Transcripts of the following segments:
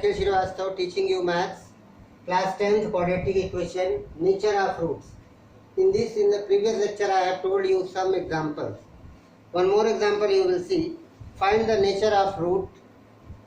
Akhil Srivastava, teaching you maths, class 10th quadratic equation, nature of roots. In the previous lecture I have told you some examples. One more example you will see. Find the nature of root.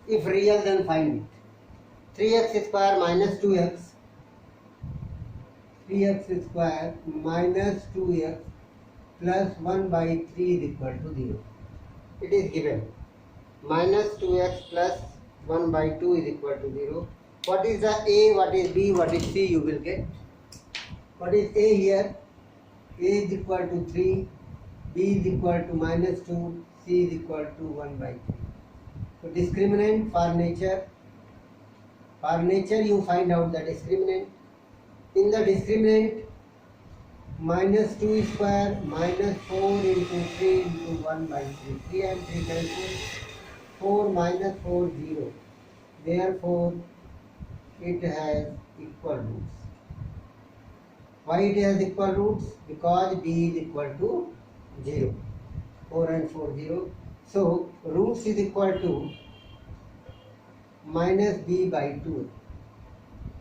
If real, then find it. 3x square minus 2x. 3x square minus 2x plus 1 by 3 is equal to 0. It is given. Minus 2x plus 1 by 2 is equal to 0. What is the a, what is b, what is c you will get. What is a here? A is equal to 3, b is equal to minus 2, c is equal to 1 by 3. So discriminant for nature. For nature you find out the discriminant. In the discriminant, minus 2 square minus 4 into 3 into 1 by 3. 3 and 3 cancel. 4 minus 4 0. Therefore, it has equal roots. Why it has equal roots? Because b is equal to 0. 4 and 4 0. So, roots is equal to minus b by 2.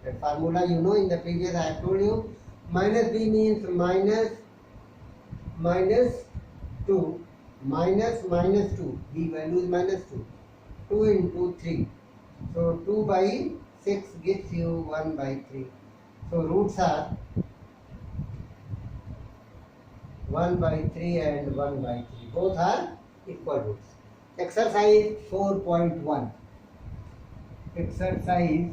That formula you know in the previous I have told you. Minus b means minus 2 minus 2. B value is minus 2. 2 into 3. So 2 by 6 gives you 1 by 3. So roots are 1 by 3 and 1 by 3. Both are equal roots. Exercise 4.1. Exercise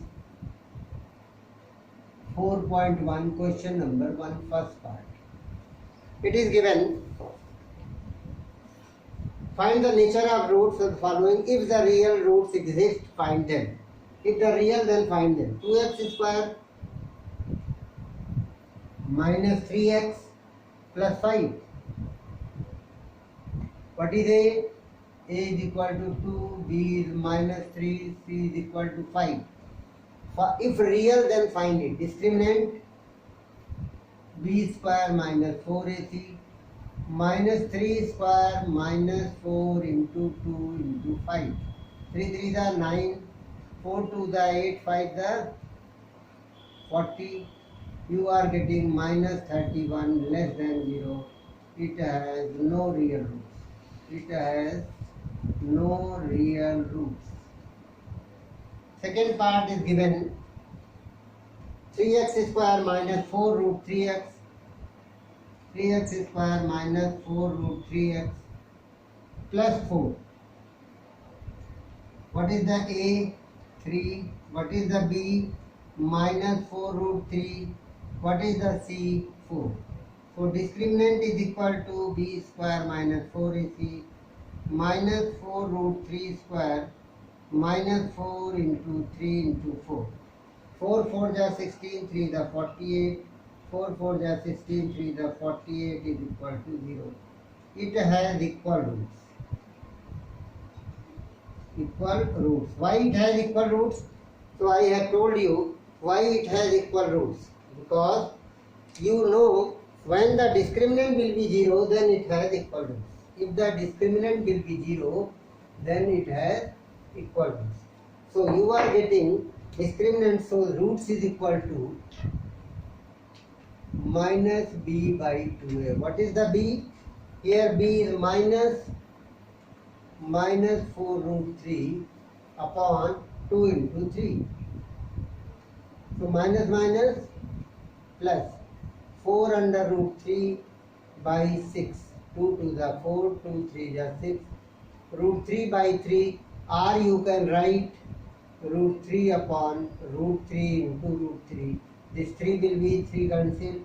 4.1, question number 1, first part. It is given. Find the nature of roots of the following. If the real roots exist, find them. If the real, then find them. 2x square minus 3x plus 5. What is a? A is equal to 2, b is minus 3, c is equal to 5. If real, then find it. Discriminant, b square minus 4ac minus 3 square minus 4 into 2 into 5. 3 3 are 9, 4 2 are 8, 5 are 40. You are getting minus 31 less than 0. It has no real roots. It has no real roots. Second part is given. 3x square minus 4 root 3x. 3x square minus 4 root 3x plus 4. What is the a? 3. What is the b? Minus 4 root 3. What is the c? 4. So discriminant is equal to b square minus 4ac minus 4 root 3 square minus 4 into 3 into 4. 4 4 is 16, 3 is 48. 4 4 is 16, 3 is 48 is equal to 0. It has equal roots. Equal roots. Why it has equal roots? So I have told you why it has equal roots. Because you know when the discriminant will be 0, then it has equal roots. If the discriminant will be 0, then it has equal roots. So you are getting discriminant, so roots is equal to minus b by 2a. What is the b? Here b is minus 4 root 3 upon 2 into 3. So minus minus plus 4 under root 3 by 6. 2 to the 4, 2 3 is 6. Root 3 by 3, or you can write root 3 upon root 3 into root 3. This 3 will be 3 cancel,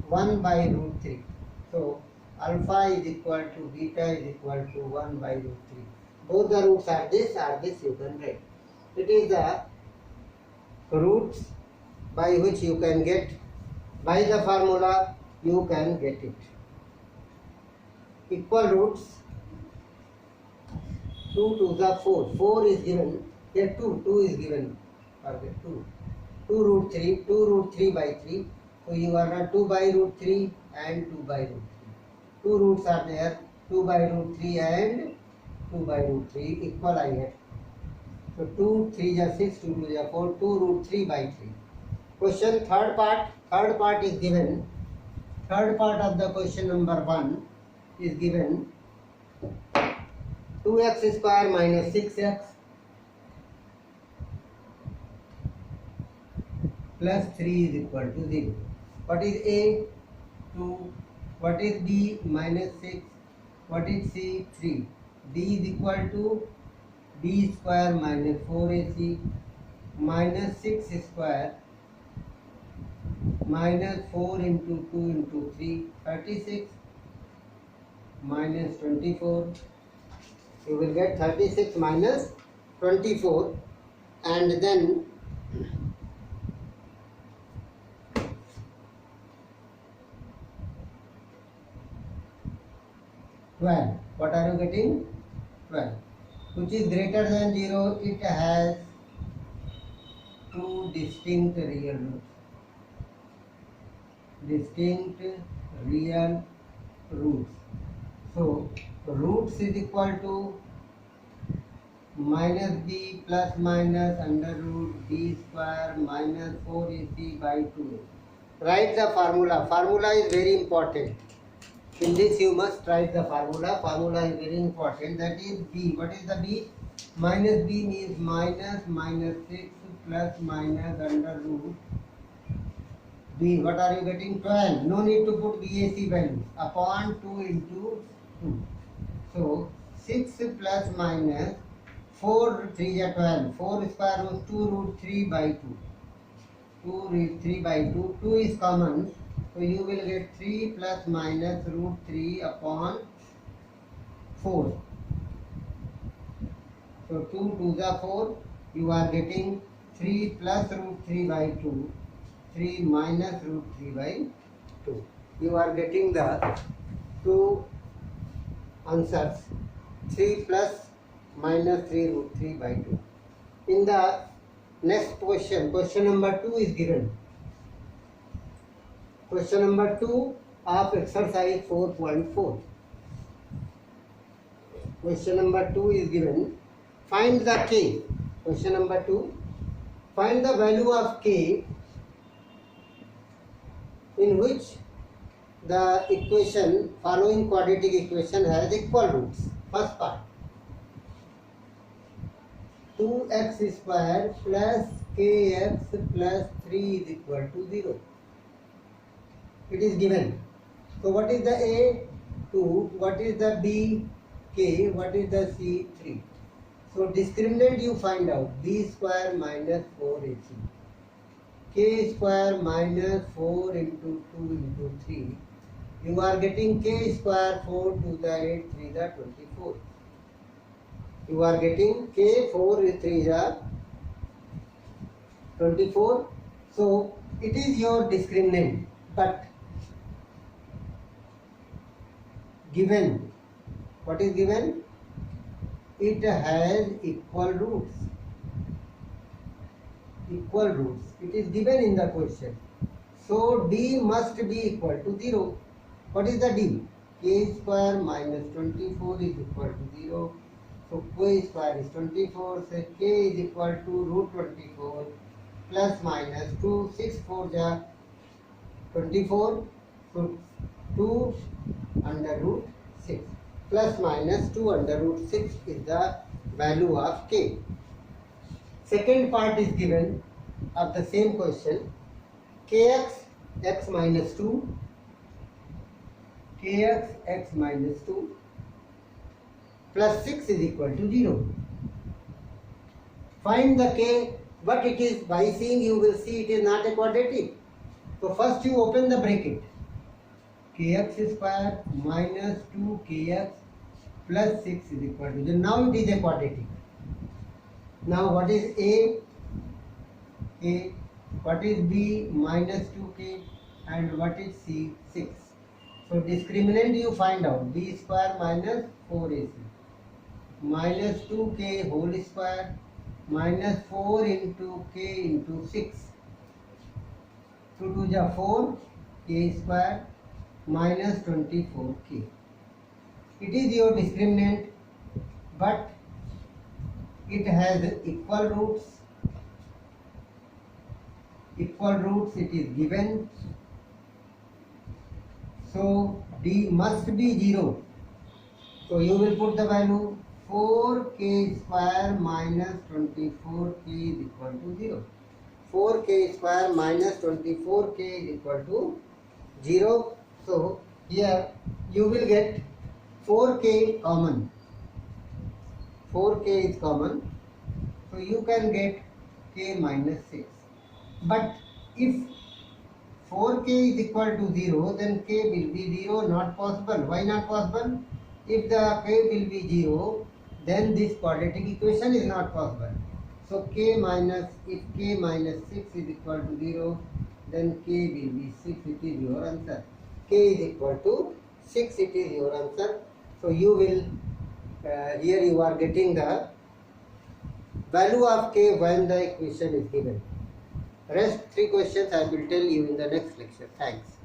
1 by root 3. So alpha is equal to beta is equal to 1 by root 3. Both the roots are this you can write. It is the roots by which you can get, by the formula you can get it. Equal roots, 2 to the 4. 4 is given. Here 2 is given. Forget 2. 2 root 3. 2 root 3 by 3. So you are 2 by root 3 and 2 by root 3. 2 roots are there. 2 by root 3 and 2 by root 3 equal I get. So 2 3 is 6, 2 2 is 4, 2 root 3 by 3. Question third part is given. Third part of the question number 1 is given 2x square minus 6x plus 3 is equal to 0. What is A? 2. What is B? Minus 6. What is C? 3. D is equal to B square minus 4AC minus 6 square minus 4 into 2 into 3, 36 minus 24. You will get 36 minus 24, and then $12. What are you getting? 12. Which is greater than 0? It has two distinct real roots. Distinct real roots. So roots is equal to minus b plus minus under root b square minus 4ac by 2. Write the formula. Formula is very important. In this you must write the formula. Formula is very important. That is b. What is the b? Minus b means minus 6 plus minus under root b. What are you getting? 12. No need to put BAC values. Upon 2 into 2. So 6 plus minus 4 3 is 12. 4 square was 2 root 3 by 2. 2 root 3 by 2. 2 is common. So you will get 3 plus minus root 3 upon 4. So 2 2 is 4. You are getting 3 plus root 3 by 2. 3 minus root 3 by 2. You are getting the two answers. 3 plus minus 3 root 3 by 2. In the next question, question number 2 is given. Question number 2 of exercise 4.4. Question number 2 is given. Find the k. Question number 2. Find the value of k in which the equation, following quadratic equation has equal roots. First part. 2x square plus kx plus 3 is equal to 0. It is given. So what is the A? 2. What is the B? K. What is the C? 3. So discriminant you find out. B square minus 4AC. K square minus 4 into 2 into 3. You are getting k square 4 to the 8 3 the 24. You are getting k 4 3 the 24. So it is your discriminant, but given, what is given? It has equal roots. Equal roots. It is given in the question. So D must be equal to 0. What is the D? K square minus 24 is equal to 0. So K square is 24. So K is equal to root 24 plus minus 2. 6 4 is 24. So 2 under root 6 plus minus 2 under root 6 is the value of K. Second part is given of the same question. Kx x minus 2. Kx x minus 2 plus 6 is equal to 0. Find the k. What it is? By seeing you will see it is not a quadratic. So first you open the bracket. Kx square minus 2kx plus 6 is equal to 0. Now it is a quadratic. Now what is A? A. What is B? Minus 2k. And what is C? 6. So discriminant you find out. B square minus 4ac. Minus 2k whole square minus 4 into k into 6. 2 2 is 4 k square minus 24k. It is your discriminant, but it has equal roots, it is given. So D must be 0. So you will put the value 4k square minus 24k is equal to 0. 4k square minus 24k is equal to 0. So here you will get 4k common. 4k is common. So you can get k minus 6. But if 4k is equal to 0, then k will be 0, not possible. Why not possible? If the k will be 0, then this quadratic equation is not possible. So if k minus 6 is equal to 0, then k will be 6, it is your answer. K is equal to 6, it is your answer. So you will, here you are getting the value of k when the equation is given. Rest 3 questions I will tell you in the next lecture. Thanks.